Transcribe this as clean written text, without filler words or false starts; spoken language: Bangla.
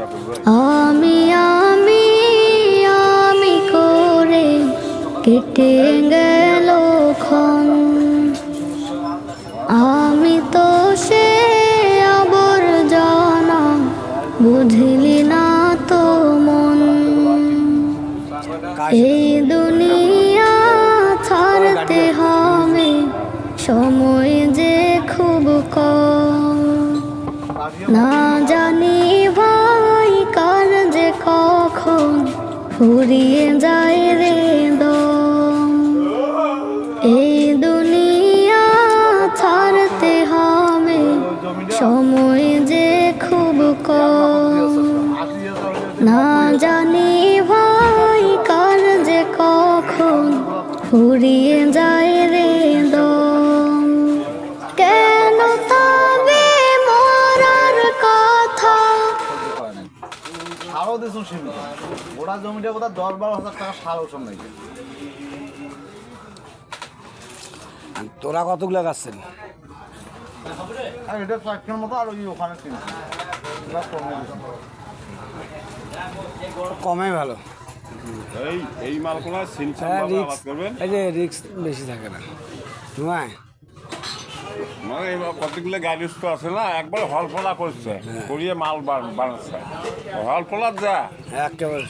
আমি আমি আমি করে কেটে গেল ক্ষণ, আমি তো সে আবর্জনা, বুঝলি না তো মন। এই দুনিয়া ছাড়তে হবে, সময় যে খুব কম। না জানি ভাই কার যে কখন ফুরিয়ে যায় রে দম। এই দুনিয়া ছাড়তে হবে, সময় যে খুব কম। না জানি ভাই কার যে কখন ফুরিয়ে যায় রে দম। কেন তবে মরার কথা সারও দিয়েছো সীমিত, গোটা জমিটা বোধহয় 10-12 হাজার টাকা সার ওষুধ নাকি। তোরা কতগুলো গাছেন? আর এটা 4 মতো, আর ওই ওখানে 3 কমে ভালো। এই মালগুলা সিনচান ভাবে আবাদ করবেন, এই যে রিস্ক বেশি থাকে না। নয় মানে কতগুলো গাড়ি তো আছে না, একবার হলফলা করছে, করিয়ে মাল বানাচ্ছে হলফলার যা একেবারে